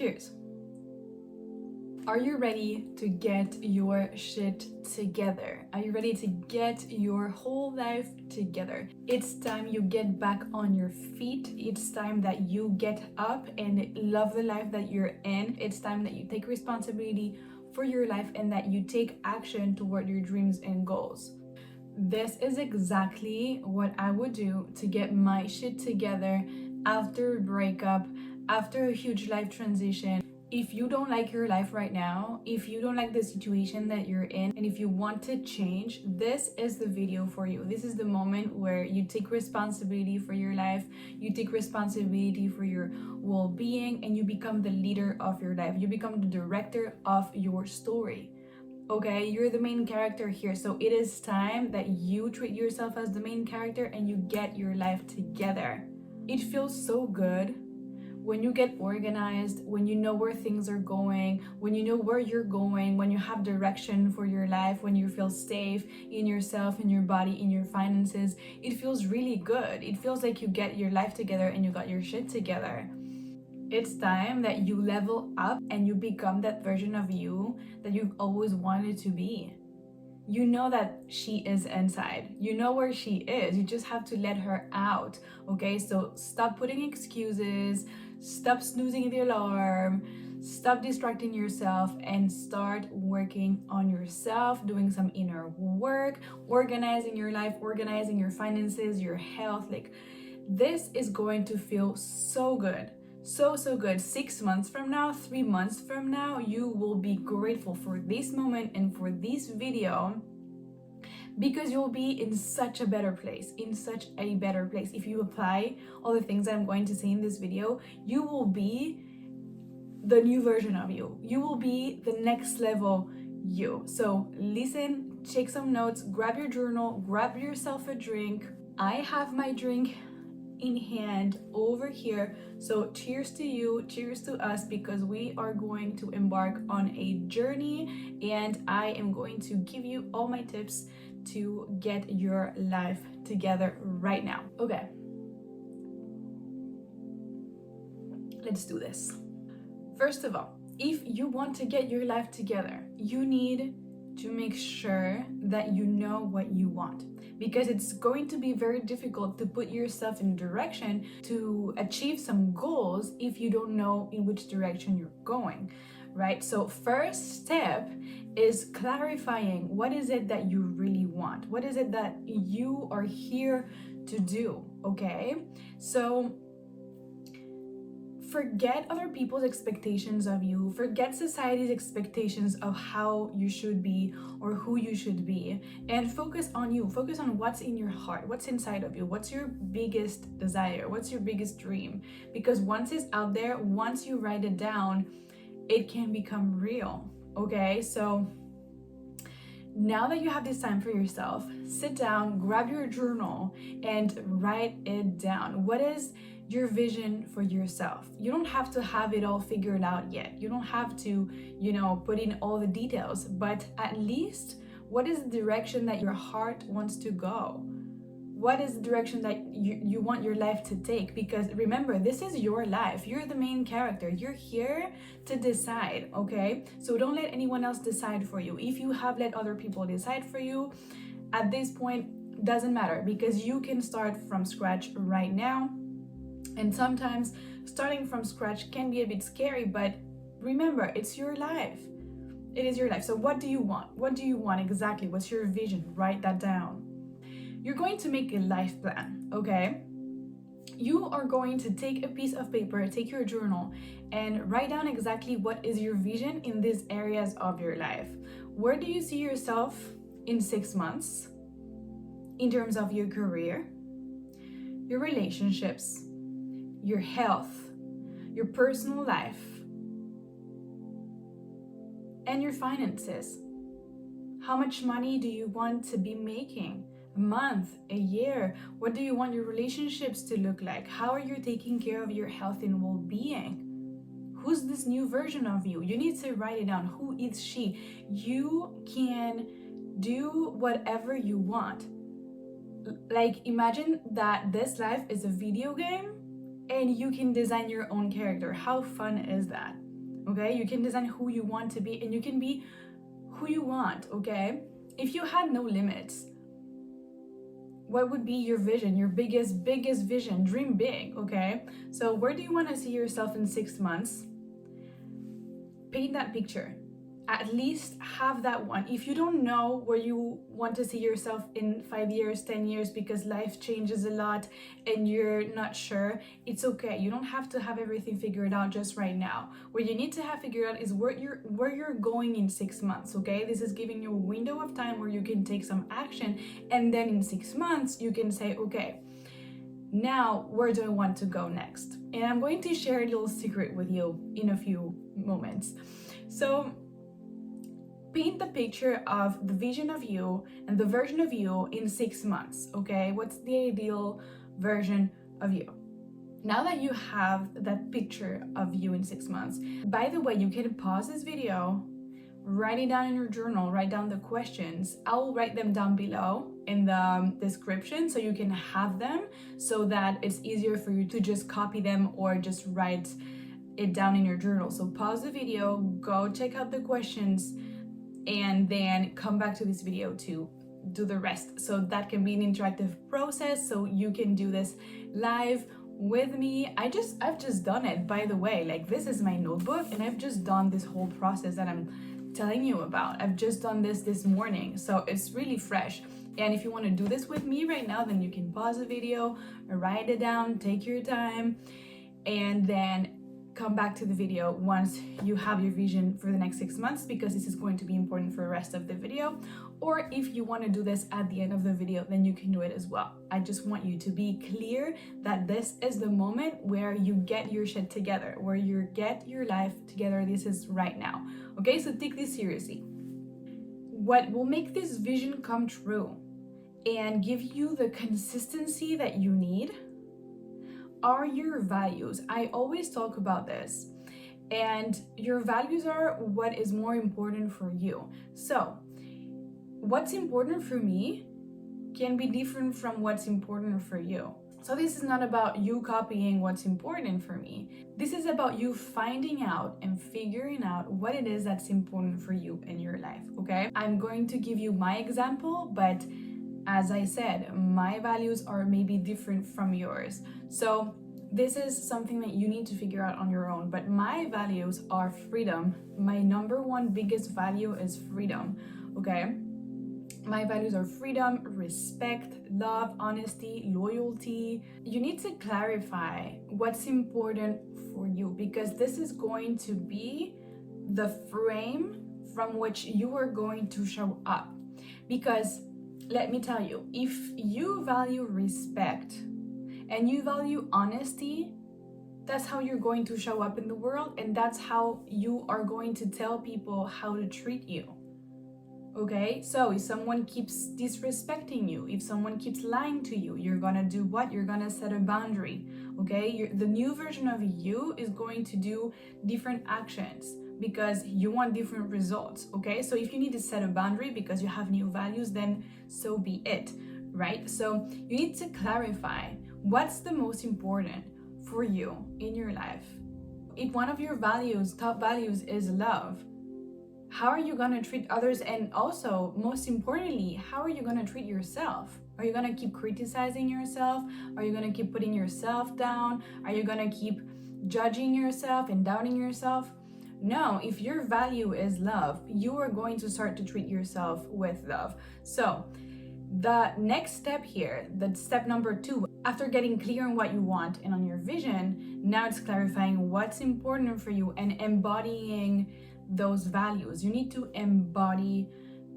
cheers. Are you ready to get your shit together? Are you ready to get your whole life together? It's time you get back on your feet. It's time that you get up and love the life that you're in. It's time that you take responsibility for your life and that you take action toward your dreams and goals. This is exactly what I would do to get my shit together after a breakup, after a huge life transition. If you don't like your life right now, if you don't like the situation that you're in, and if you want to change, this is the video for you. This is the moment where you take responsibility for your life, you take responsibility for your well-being, and you become the leader of your life. You become the director of your story. Okay, you're the main character here, so it is time that you treat yourself as the main character and you get your life together. It feels so good when you get organized, when you know where things are going, when you know where you're going, when you have direction for your life, when you feel safe in yourself, in your body, in your finances. It feels really good. It feels like you get your life together and you got your shit together. It's time that you level up and you become that version of you that you've always wanted to be. You know that she is inside. You know where she is. You just have to let her out. Okay, so stop putting excuses, stop snoozing the alarm, stop distracting yourself, and start working on yourself, doing some inner work, organizing your life, organizing your finances, your health. Like, this is going to feel so good. So good. 6 months from now, 3 months from now, you will be grateful for this moment and for this video, because you'll be in such a better place, if you apply all the things that I'm going to say in this video. You will be the new version of you. You will be the next level you. So listen, take some notes, grab your journal, grab yourself a drink. I have my drink in hand over here, so cheers to you, cheers to us, because we are going to embark on a journey and I am going to give you all my tips to get your life together right now. Okay, let's do this. First of all, if you want to get your life together, you need to make sure that you know what you want, because it's going to be very difficult to put yourself in direction to achieve some goals if you don't know in which direction you're going, right? So first step is clarifying what is it that you really want, what is it that you are here to do. Okay, so forget other people's expectations of you, forget society's expectations of how you should be or who you should be, and focus on you. Focus on what's in your heart, what's inside of you, what's your biggest desire, what's your biggest dream. Because once it's out there, once you write it down, it can become real. Okay, so now that you have this time for yourself, sit down, grab your journal, and write it down. What is your vision for yourself? You don't have to have it all figured out yet. You don't have to, put in all the details, but at least what is the direction that your heart wants to go? What is the direction that you want your life to take? Because remember, this is your life. You're the main character. You're here to decide, okay? So don't let anyone else decide for you. If you have let other people decide for you, at this point, doesn't matter, because you can start from scratch right now. And sometimes starting from scratch can be a bit scary, but remember, it's your life. It is your life. So what do you want? What do you want exactly? What's your vision? Write that down. You're going to make a life plan, okay? You are going to take a piece of paper, take your journal, and write down exactly what is your vision in these areas of your life. Where do you see yourself in 6 months in terms of your career, your relationships, your health, your personal life, and your finances? How much money do you want to be making? A month, a year? What do you want your relationships to look like? How are you taking care of your health and well-being? Who's this new version of you? You need to write it down. Who is she? You can do whatever you want. Like, imagine that this life is a video game and you can design your own character. How fun is that? okay? You can design who you want to be, and you can be who you want, okay? If you had no limits, what would be your vision, your biggest vision? Dream big, okay? So where do you want to see yourself in 6 months? Paint that picture. At least have that one. If you don't know where you want to see yourself in 5 years, 10 years, because life changes a lot and you're not sure, it's okay. You don't have to have everything figured out just right now. What you need to have figured out is where you're going in 6 months, okay? This is giving you a window of time where you can take some action, and then in 6 months you can say, okay, now where do I want to go next? And I'm going to share a little secret with you in a few moments. So paint the picture of the vision of you and the version of you in 6 months, okay? What's the ideal version of you? Now that you have that picture of you in 6 months, by the way, you can pause this video, write it down in your journal, write down the questions. I'll write them down below in the description so you can have them, so that it's easier for you to just copy them or just write it down in your journal. So pause the video, go check out the questions, and then come back to this video to do the rest. So that can be an interactive process, so you can do this live with me. I've just done it, by the way. Like, this is my notebook, and I've just done this whole process that I'm telling you about. I've just done this morning, so it's really fresh. And if you want to do this with me right now, then you can pause the video, write it down, take your time, and then come back to the video once you have your vision for the next 6 months, because this is going to be important for the rest of the video. Or if you want to do this at the end of the video, then you can do it as well. I just want you to be clear that this is the moment where you get your shit together, where you get your life together. This is right now, okay? So take this seriously. What will make this vision come true and give you the consistency that you need are your values. I always talk about this, and your values are what is more important for you. So what's important for me can be different from what's important for you. So this is not about you copying what's important for me. This is about you finding out and figuring out what it is that's important for you in your life, okay? I'm going to give you my example, but as I said, my values are maybe different from yours. So this is something that you need to figure out on your own. But my values are freedom. My number one biggest value is freedom, okay? My values are freedom, respect, love, honesty, loyalty. You need to clarify what's important for you, because this is going to be the frame from which you are going to show up. Because let me tell you, if you value respect and you value honesty, that's how you're going to show up in the world, and that's how you are going to tell people how to treat you. Okay, so if someone keeps disrespecting you, if someone keeps lying to you, you're gonna do what? You're gonna set a boundary, okay? The new version of you is going to do different actions because you want different results, okay? So if you need to set a boundary because you have new values, then so be it, right? So you need to clarify what's the most important for you in your life. If one of your values, top values, is love, how are you gonna treat others? And also, most importantly, how are you gonna treat yourself? Are you gonna keep criticizing yourself? Are you gonna keep putting yourself down? Are you gonna keep judging yourself and doubting yourself? No, if your value is love, you are going to start to treat yourself with love. So the next step here, the step number 2, after getting clear on what you want and on your vision, now it's clarifying what's important for you and embodying those values. You need to embody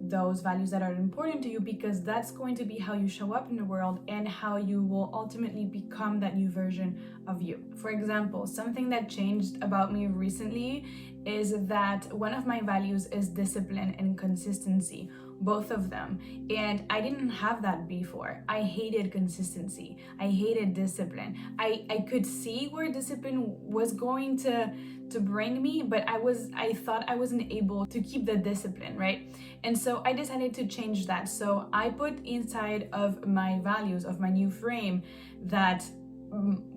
those values that are important to you, because that's going to be how you show up in the world and how you will ultimately become that new version of you. For example, something that changed about me recently is that one of my values is discipline and consistency, both of them. And I didn't have that before. I hated consistency. I hated discipline. I could see where discipline was going to bring me, but I thought I wasn't able to keep the discipline, right? And so I decided to change that. So I put inside of my values, of my new frame, that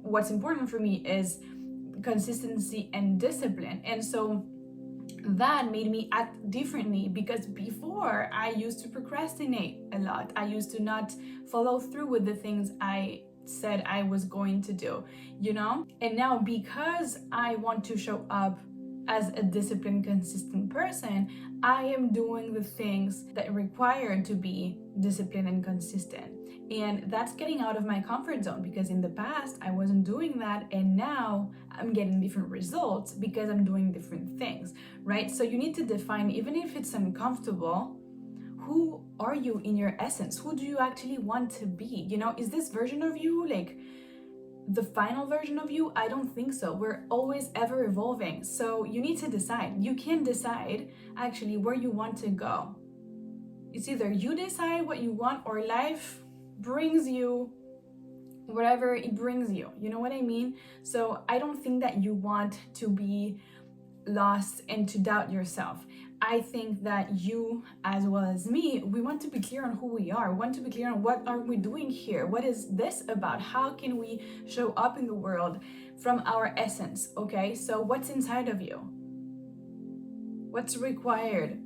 what's important for me is consistency and discipline. And so that made me act differently, because before I used to procrastinate a lot. I used to not follow through with the things I said I was going to do, you know? And now, because I want to show up as a disciplined, consistent person, I am doing the things that require to be disciplined and consistent. And that's getting out of my comfort zone, because in the past I wasn't doing that, and now I'm getting different results because I'm doing different things, right? So you need to define, even if it's uncomfortable, who are you in your essence? Who do you actually want to be? You know, is this version of you like the final version of you? I don't think so. We're always ever evolving. So you need to decide. You can decide actually where you want to go. It's either you decide what you want, or life brings you whatever it brings you. You know what I mean? So I don't think that you want to be lost and to doubt yourself. I think that you, as well as me, we want to be clear on who we are. We want to be clear on what are we doing here? What is this about? How can we show up in the world from our essence? Okay, so what's inside of you? What's required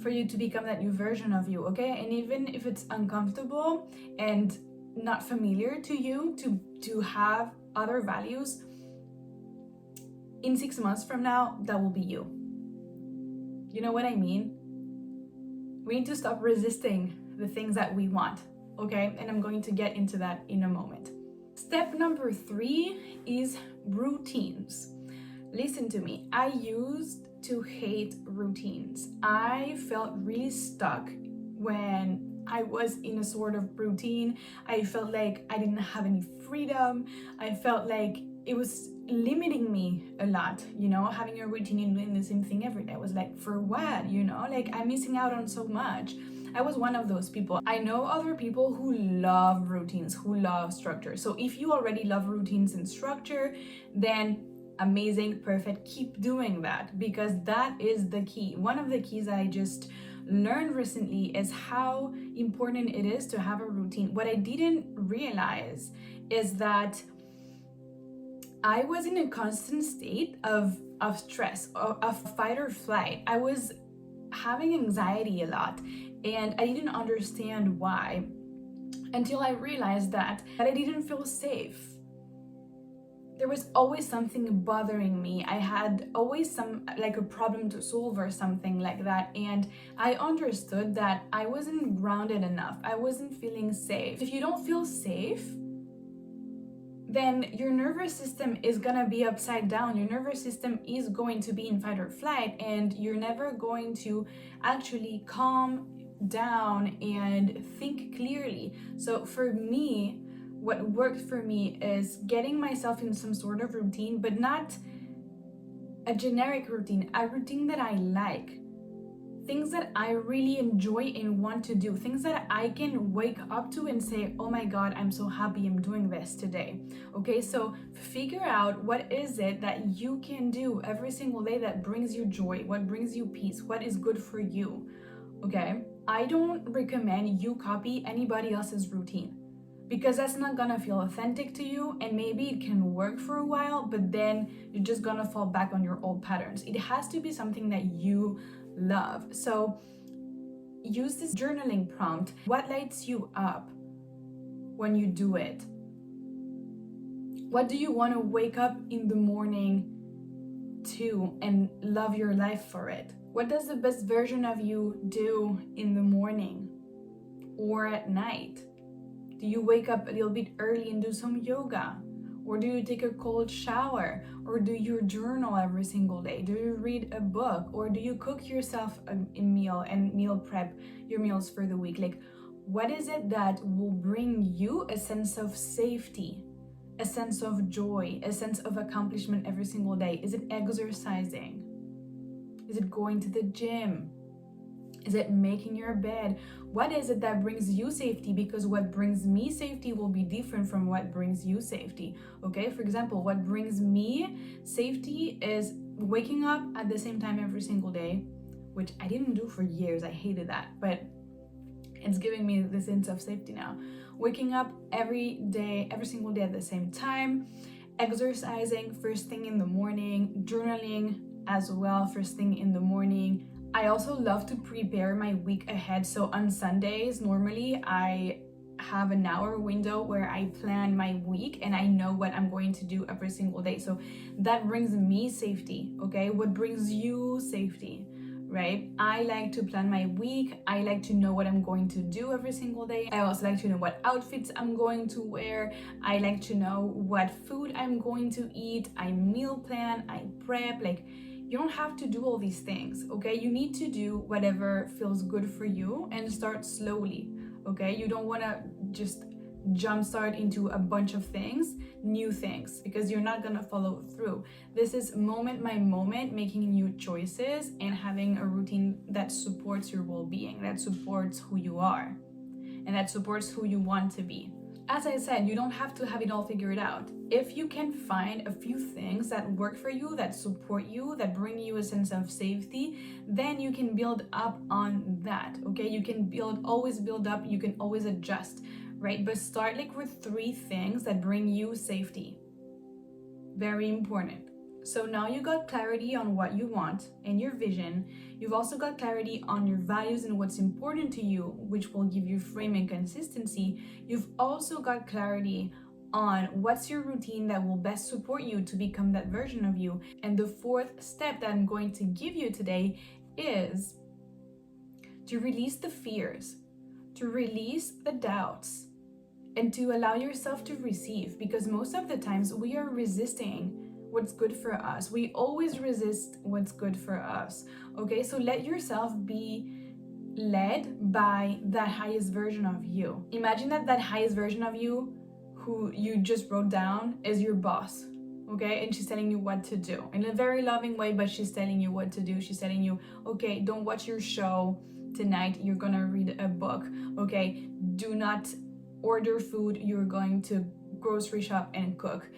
for you to become that new version of you? Okay, and even if it's uncomfortable and not familiar to you to have other values, in 6 months from now, that will be you. You know what I mean? We need to stop resisting the things that we want, okay? And I'm going to get into that in a moment. Step number 3 is routines. Listen to me. I used to hate routines. I felt really stuck when I was in a sort of routine. I felt like I didn't have any freedom. I felt like it was limiting me a lot, you know, having a routine and doing the same thing every day. I was like, for what, you know, like I'm missing out on so much. I was one of those people. I know other people who love routines, who love structure. So if you already love routines and structure, then amazing, perfect, keep doing that, because that is the key. One of the keys I just learned recently is how important it is to have a routine. What I didn't realize is that I was in a constant state of stress, of fight or flight. I was having anxiety a lot, and I didn't understand why until I realized that I didn't feel safe. There was always something bothering me. I had always a problem to solve or something like that. And I understood that I wasn't grounded enough. I wasn't feeling safe. If you don't feel safe, then your nervous system is gonna be upside down. Your nervous system is going to be in fight or flight, and you're never going to actually calm down and think clearly. So for me, what worked for me is getting myself in some sort of routine, but not a generic routine, a routine that I like. Things that I really enjoy and want to do, things that I can wake up to and say, oh my God, I'm so happy I'm doing this today. Okay, so figure out what is it that you can do every single day that brings you joy, what brings you peace, what is good for you. Okay, I don't recommend you copy anybody else's routine, because that's not gonna feel authentic to you, and maybe it can work for a while, but then you're just gonna fall back on your old patterns. It has to be something that you love. So use this journaling prompt. What lights you up when you do it? What do you want to wake up in the morning to and love your life for it? What does the best version of you do in the morning or at night? Do you wake up a little bit early and do some yoga? Or do you take a cold shower? Or do you journal every single day? Do you read a book? Or do you cook yourself a meal and meal prep your meals for the week? Like, what is it that will bring you a sense of safety, a sense of joy, a sense of accomplishment every single day? Is it exercising? Is it going to the gym? Is it making your bed? What is it that brings you safety? Because what brings me safety will be different from what brings you safety. Okay, for example, what brings me safety is waking up at the same time every single day, which I didn't do for years. I hated that, but it's giving me the sense of safety now. Waking up every day, every single day at the same time, exercising first thing in the morning, journaling as well first thing in the morning. I also love to prepare my week ahead. So on Sundays, normally I have an hour window where I plan my week and I know what I'm going to do every single day. So that brings me safety, okay? What brings you safety, right? I like to plan my week. I like to know what I'm going to do every single day. I also like to know what outfits I'm going to wear. I like to know what food I'm going to eat. I meal plan, I prep. Like, you don't have to do all these things, okay? You need to do whatever feels good for you and start slowly, okay? You don't want to just jumpstart into a bunch of things, new things, because you're not gonna follow through. This is moment by moment, making new choices and having a routine that supports your well-being, that supports who you are, and that supports who you want to be. As I said, you don't have to have it all figured out. If you can find a few things that work for you, that support you, that bring you a sense of safety, then you can build up on that, okay? You can always build up, you can always adjust, right? But start like with 3 things that bring you safety. Very important. So now you got clarity on what you want and your vision. You've also got clarity on your values and what's important to you, which will give you frame and consistency. You've also got clarity on what's your routine that will best support you to become that version of you. And the 4th step that I'm going to give you today is to release the fears, to release the doubts, and to allow yourself to receive, because most of the times we are resisting what's good for us. We always resist what's good for us, okay? So let yourself be led by that highest version of you. Imagine that highest version of you, who you just wrote down, is your boss, okay? And she's telling you what to do in a very loving way, but she's telling you what to do. She's telling you, okay, don't watch your show tonight, you're gonna read a book, okay? Do not order food, you're going to grocery shop and cook.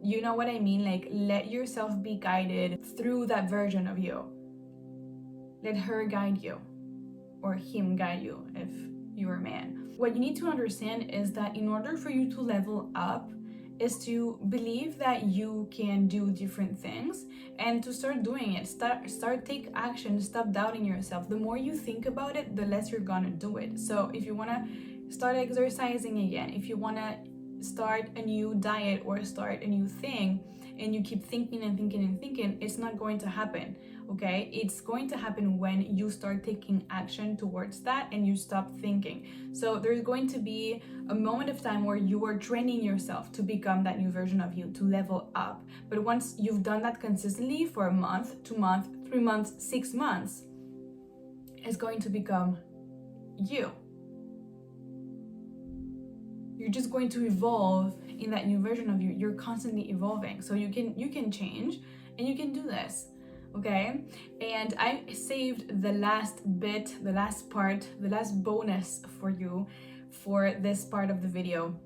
You know what I mean? Like, let yourself be guided through that version of you. Let her guide you, or him guide you if you're a man. What you need to understand is that in order for you to level up is to believe that you can do different things and to start doing it. Start take action, stop doubting yourself. The more you think about it, the less you're gonna do it. So if you wanna start exercising again, if you wanna start a new diet or start a new thing, and you keep thinking and thinking and thinking, it's not going to happen, okay? It's going to happen when you start taking action towards that and you stop thinking. So there's going to be a moment of time where you are training yourself to become that new version of you, to level up. But once you've done that consistently for a month, 2 months, 3 months, 6 months, it's going to become you. You're just going to evolve in that new version of you. You're constantly evolving. So you can change and you can do this, okay? And I saved the last bit, the last part, the last bonus for you for this part of the video,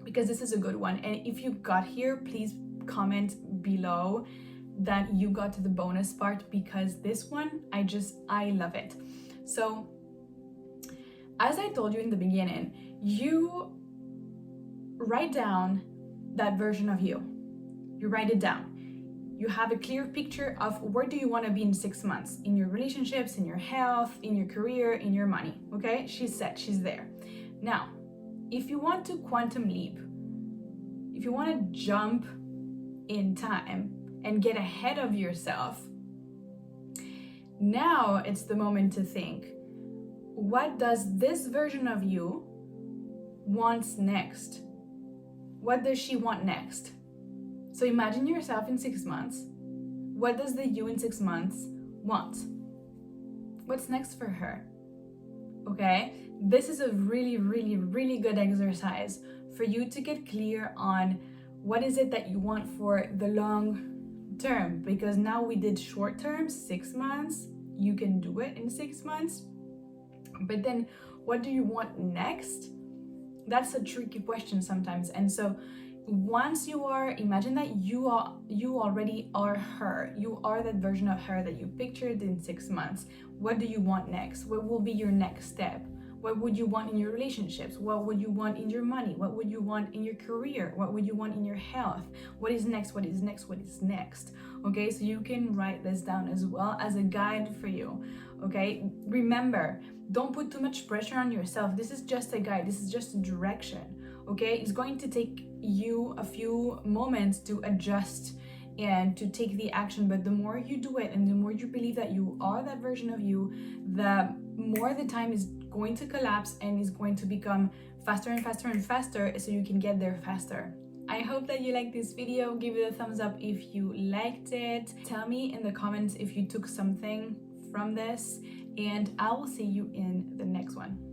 because this is a good one. And if you got here, please comment below that you got to the bonus part, because this one, I love it. So as I told you in the beginning, you write down that version of you. You write it down. You have a clear picture of where do you want to be in 6 months, in your relationships, in your health, in your career, in your money, okay? She's set, she's there. Now, if you want to quantum leap, if you want to jump in time and get ahead of yourself, now it's the moment to think, what does this version of you wants next? What does she want next? So imagine yourself in 6 months. What does the you in 6 months want? What's next for her? Okay? This is a really, really, really good exercise for you to get clear on what is it that you want for the long term. Because now we did short term, 6 months. You can do it in 6 months. But then what do you want next? That's a tricky question sometimes. And so once imagine that you already are her. You are that version of her that you pictured in 6 months. What do you want next? What will be your next step? What would you want in your relationships? What would you want in your money? What would you want in your career? What would you want in your health? What is next? What is next? What is next? Okay, so you can write this down as well as a guide for you. Okay, remember, don't put too much pressure on yourself. This is just a guide, this is just a direction. Okay, it's going to take you a few moments to adjust and to take the action, but the more you do it and the more you believe that you are that version of you, the more the time is going to collapse and is going to become faster and faster and faster, so you can get there faster. I hope that you liked this video. Give it a thumbs up if you liked it. Tell me in the comments if you took something from this, and I will see you in the next one.